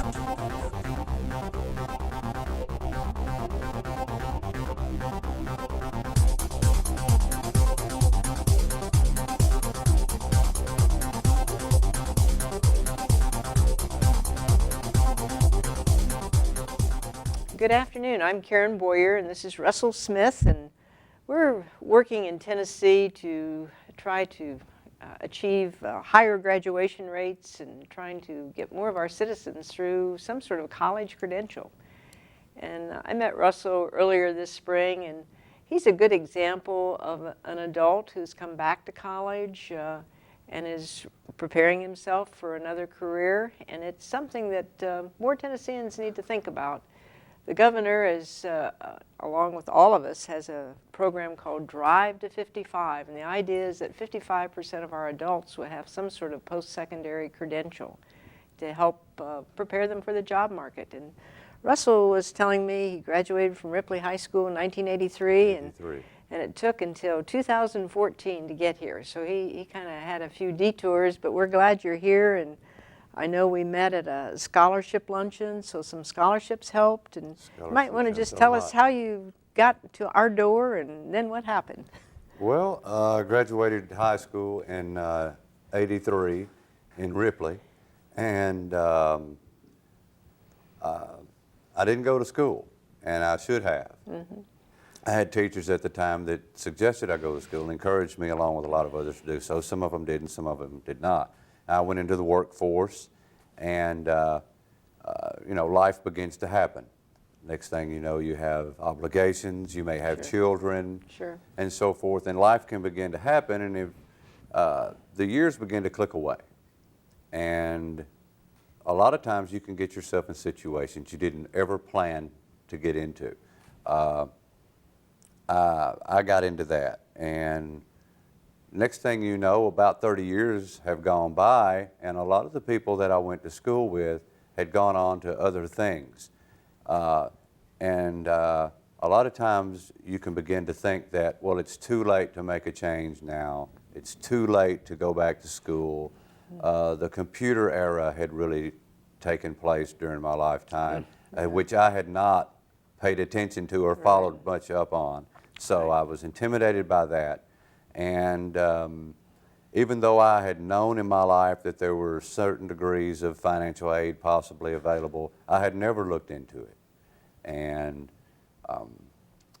Good afternoon. I'm Karen Bowyer, and this is Russell Smith, and we're working in Tennessee to try to achieve higher graduation rates and trying to get more of our citizens through some sort of college credential. And I met Russell earlier this spring, and he's a good example of an adult who's come back to college and is preparing himself for another career, and it's something that more Tennesseans need to think about. The governor is, along with all of us, has a program called Drive to 55, and the idea is that 55% of our adults will have some sort of post-secondary credential to help prepare them for the job market. And Russell was telling me he graduated from Ripley High School in 1983, and it took until 2014 to get here. So he kind of had a few detours, but we're glad you're here. And I know we met at a scholarship luncheon, so some scholarships helped. And you might want to just tell us how you got to our door and then what happened. Well, I graduated high school in '83 in Ripley, and I didn't go to school, and I should have. Mm-hmm. I had teachers at the time that suggested I go to school and encouraged me, along with a lot of others, to do so. Some of them did and some of them did not. I went into the workforce, and life begins to happen. Next thing you know, you have obligations, you may have children, and so forth, and life can begin to happen, and if, the years begin to click away. And a lot of times you can get yourself in situations you didn't ever plan to get into. I got into that, and next thing you know, about 30 years have gone by, and a lot of the people that I went to school with had gone on to other things. A lot of times you can begin to think that, well, it's too late to make a change now. It's too late to go back to school. The computer era had really taken place during my lifetime, which I had not paid attention to or followed much up on. So I was intimidated by that. And even though I had known in my life that there were certain degrees of financial aid possibly available, I had never looked into it. And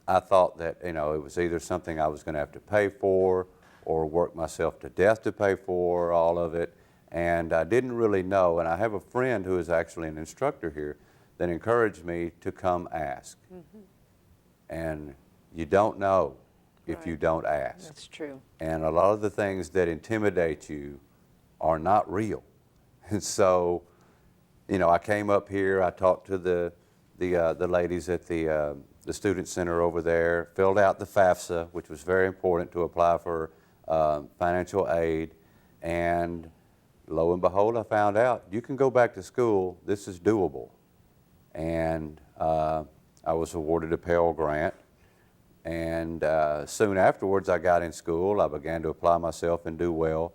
I thought that, it was either something I was going to have to pay for or work myself to death to pay for all of it. And I didn't really know. And I have a friend who is actually an instructor here that encouraged me to come ask. Mm-hmm. And you don't know if you don't ask. That's true. And a lot of the things that intimidate you are not real. And so, I came up here, I talked to the ladies at the student center over there, filled out the FAFSA, which was very important to apply for financial aid, and lo and behold, I found out you can go back to school, this is doable. And I was awarded a Pell Grant. And soon afterwards, I got in school. I began to apply myself and do well.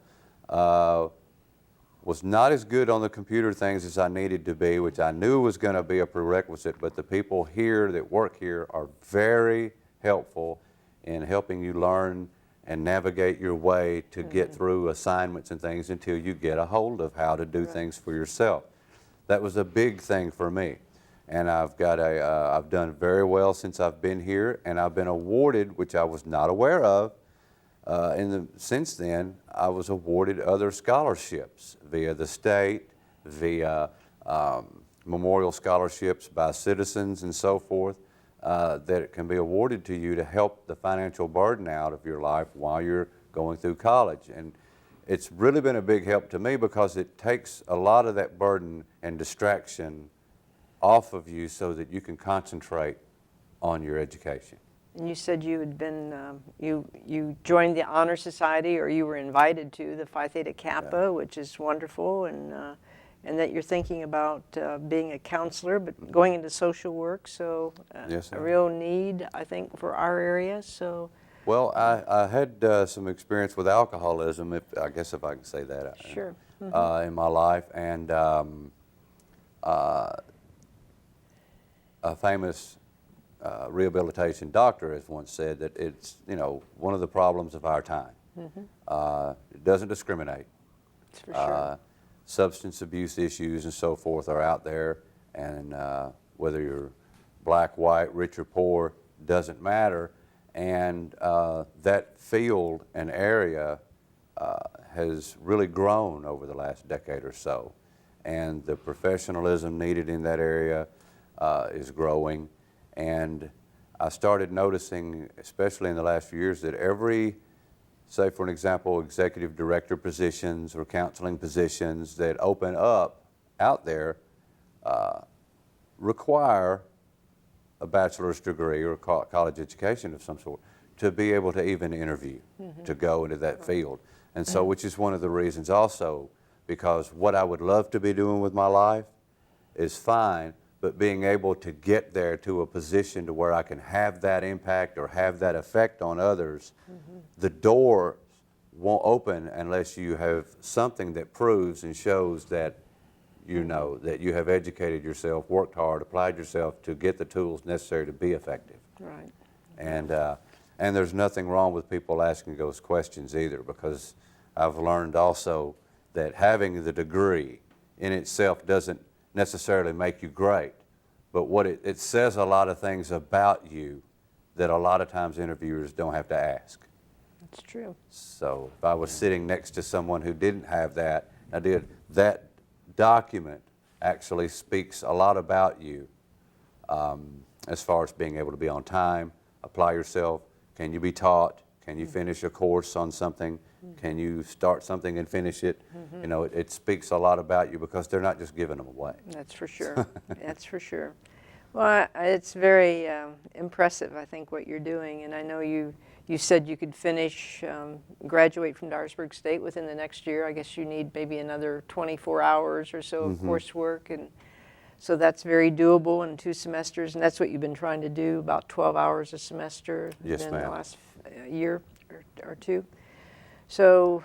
Was not as good on the computer things as I needed to be, which I knew was going to be a prerequisite, but the people here that work here are very helpful in helping you learn and navigate your way to get through assignments and things until you get a hold of how to do things for yourself. That was a big thing for me. And I've done very well since I've been here, and I've been awarded, which I was not aware of. Since then, I was awarded other scholarships via the state, via memorial scholarships by citizens and so forth, that can be awarded to you to help the financial burden out of your life while you're going through college. And it's really been a big help to me because it takes a lot of that burden and distraction off of you so that you can concentrate on your education. And you said you had been, you joined the Honor Society, or you were invited to the Phi Theta Kappa, which is wonderful, and that you're thinking about being a counselor, but going into social work, so a real need, I think, for our area. So. Well, I had some experience with alcoholism, if I can say that. Sure. In my life, and a famous rehabilitation doctor has once said that it's, one of the problems of our time. It doesn't discriminate. That's for sure. Substance abuse issues and so forth are out there, and whether you're black, white, rich or poor, doesn't matter. And that field and area has really grown over the last decade or so. And the professionalism needed in that area is growing. And I started noticing, especially in the last few years, that every, say for an example, executive director positions or counseling positions that open up out there require a bachelor's degree or college education of some sort to be able to even interview, to go into that field. And so, which is one of the reasons also, because what I would love to be doing with my life is fine, but being able to get there to a position to where I can have that impact or have that effect on others, the door won't open unless you have something that proves and shows that that you have educated yourself, worked hard, applied yourself to get the tools necessary to be effective. Right. And there's nothing wrong with people asking those questions either, because I've learned also that having the degree in itself doesn't necessarily make you great, but what it says a lot of things about you that a lot of times interviewers don't have to ask. That's true. So if I was sitting next to someone who didn't have that, that document actually speaks a lot about you as far as being able to be on time, apply yourself. Can you be taught? Can you finish a course on something? Can you start something and finish it? It speaks a lot about you because they're not just giving them away. That's for sure. That's for sure. Well, it's very impressive, I think, what you're doing. And I know you said you could finish, graduate from Dyersburg State within the next year. I guess you need maybe another 24 hours or so of coursework. And so that's very doable in 2 semesters. And that's what you've been trying to do, about 12 hours a semester Yes, in ma'am. the last year or two. So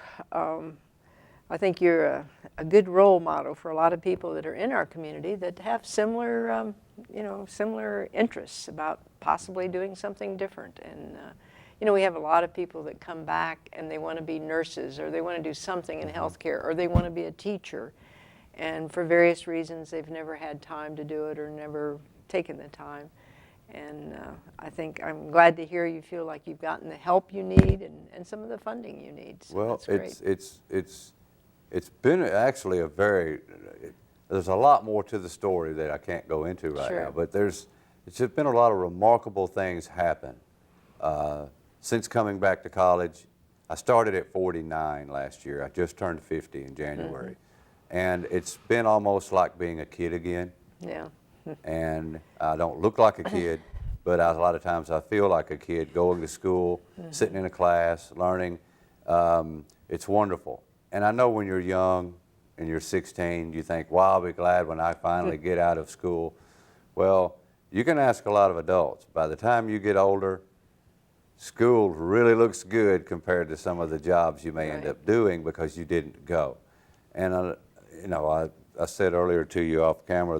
I think you're a good role model for a lot of people that are in our community that have similar, similar interests about possibly doing something different. And we have a lot of people that come back and they want to be nurses, or they want to do something in healthcare, or they want to be a teacher. And for various reasons, they've never had time to do it or never taken the time. And I think I'm glad to hear you feel like you've gotten the help you need and some of the funding you need. So Well, that's great. it's been actually there's a lot more to the story that I can't go into right Sure. now, but it's just been a lot of remarkable things happen since coming back to college. I started at 49 last year. I just turned 50 in January. And it's been almost like being a kid again. Yeah. And I don't look like a kid, but a lot of times I feel like a kid going to school, sitting in a class, learning. It's wonderful. And I know when you're young and you're 16, you think, wow, I'll be glad when I finally get out of school. Well, you can ask a lot of adults. By the time you get older, school really looks good compared to some of the jobs you may end Right. up doing because you didn't go. And, I said earlier to you off camera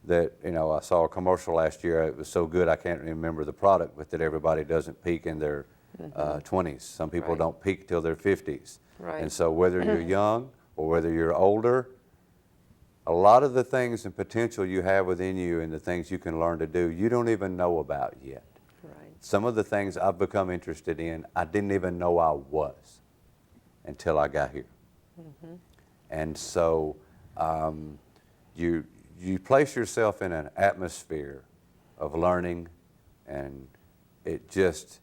that I saw a commercial last year. It was so good I can't remember the product, but that everybody doesn't peak in their 20s. Some people Right. don't peak till their 50s. Right. And so whether you're young or whether you're older, a lot of the things and potential you have within you and the things you can learn to do, you don't even know about yet. Right. Some of the things I've become interested in, I didn't even know I was until I got here. And so you place yourself in an atmosphere of learning, and it just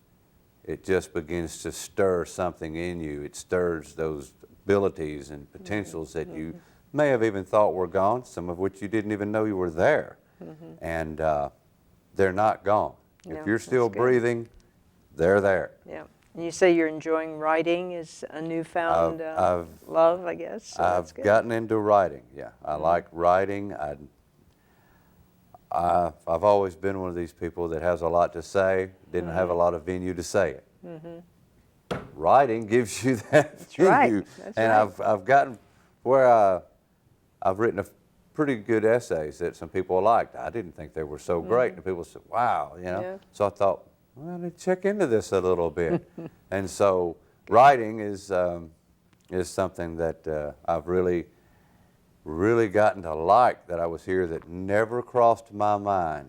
begins to stir something in you. It stirs those abilities and potentials that you may have even thought were gone, some of which you didn't even know you were there. And they're not gone. No, If you're still that's good. breathing, they're there. Yeah. And you say you're enjoying writing is a newfound I've- love, I guess. So that's I've good. gotten into writing, yeah. I like writing. I've always been one of these people that has a lot to say, didn't have a lot of venue to say it. Writing gives you that right. venue. That's And right. I've gotten where I've written a pretty good essays that some people liked. I didn't think they were so great, and people said, wow, you know. Yeah. So I thought, well, I need to check into this a little bit. And so writing is something that I've really gotten to like, that I was here, that never crossed my mind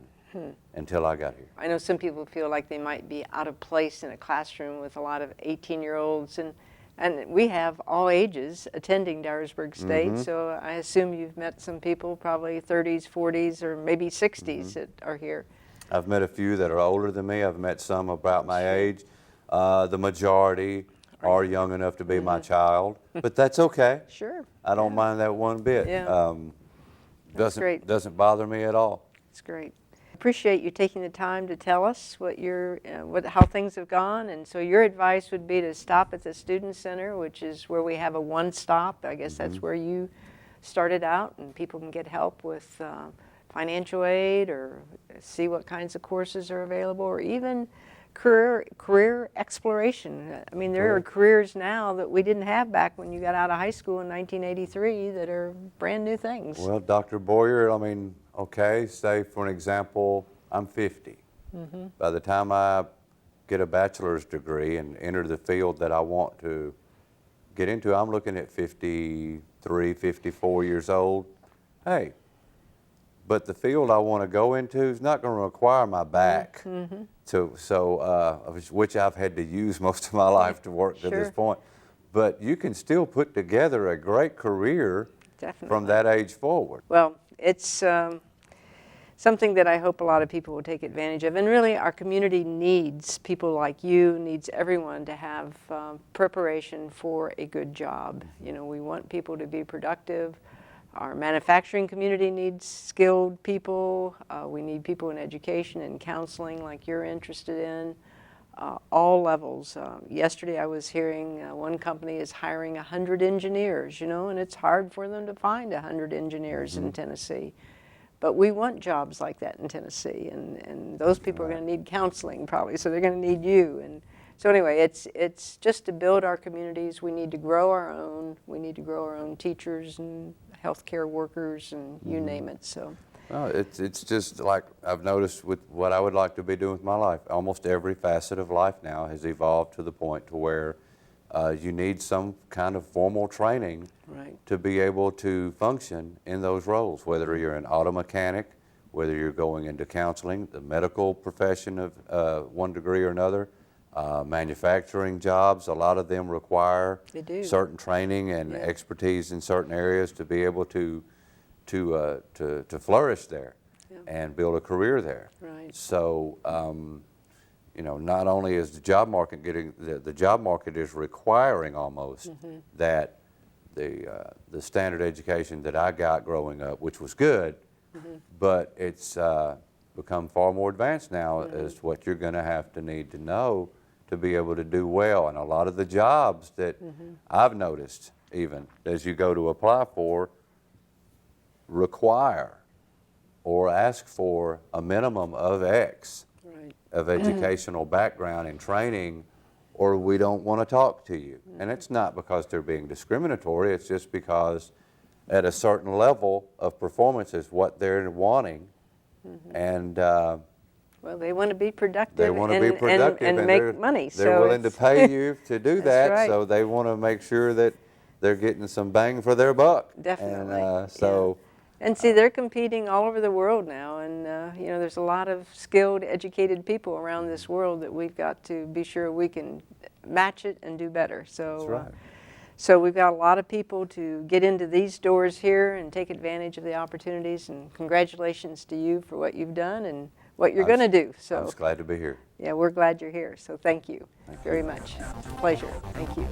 until I got here. I know some people feel like they might be out of place in a classroom with a lot of 18-year-olds, and we have all ages attending Dyersburg State, so I assume you've met some people, probably 30s, 40s, or maybe 60s that are here. I've met a few that are older than me. I've met some about my age. The majority are young enough to be my child, but that's okay. Sure. I don't mind that one bit. Yeah. That's great. Doesn't bother me at all. It's great. Appreciate you taking the time to tell us what how things have gone. And so your advice would be to stop at the Student Center, which is where we have a one-stop. I guess that's where you started out, and people can get help with financial aid, or see what kinds of courses are available, or even career exploration. I mean, there are careers now that we didn't have back when you got out of high school in 1983 that are brand new things. Well, Dr. Bowyer, I mean, okay, say for an example, I'm 50. By the time I get a bachelor's degree and enter the field that I want to get into, I'm looking at 53, 54 years old. Hey, but the field I want to go into is not going to require my back, which I've had to use most of my life to work to this point. But you can still put together a great career from that age forward. Well, it's something that I hope a lot of people will take advantage of. And really, our community needs people like you, needs everyone to have preparation for a good job. You know, we want people to be productive. Our manufacturing community needs skilled people. We need people in education and counseling like you're interested in, all levels. Yesterday I was hearing one company is hiring 100 engineers, you know, and it's hard for them to find 100 engineers in Tennessee. But we want jobs like that in Tennessee, and those people are going to need counseling probably, so they're going to need you. And so anyway, it's just to build our communities. We need to grow our own. We need to grow our own teachers and healthcare workers, and you name it. So. Well, it's just like I've noticed with what I would like to be doing with my life. Almost every facet of life now has evolved to the point to where you need some kind of formal training to be able to function in those roles, whether you're an auto mechanic, whether you're going into counseling, the medical profession of one degree or another, manufacturing jobs. A lot of them require certain training and expertise in certain areas to be able to flourish there and build a career there. So, you know, not only is the job market getting, the job market is requiring almost that the standard education that I got growing up, which was good, but it's become far more advanced now as what you're going to have to need to know to be able to do well. And a lot of the jobs that I've noticed, even as you go to apply for, require or ask for a minimum of X of educational background and training, or we don't want to talk to you. And it's not because they're being discriminatory, it's just because at a certain level of performance is what they're wanting. And well, they want to be productive, they want to be productive and make money. They're willing to pay you to do that, right. so they want to make sure that they're getting some bang for their buck. Definitely. And so. And see, they're competing all over the world now, and you know, there's a lot of skilled, educated people around this world that we've got to be sure we can match it and do better. So, That's right. So we've got a lot of people to get into these doors here and take advantage of the opportunities. And congratulations to you for what you've done and what you're going to do. So I'm just glad to be here. Yeah, we're glad you're here. So thank you very much. It's a pleasure. Thank you.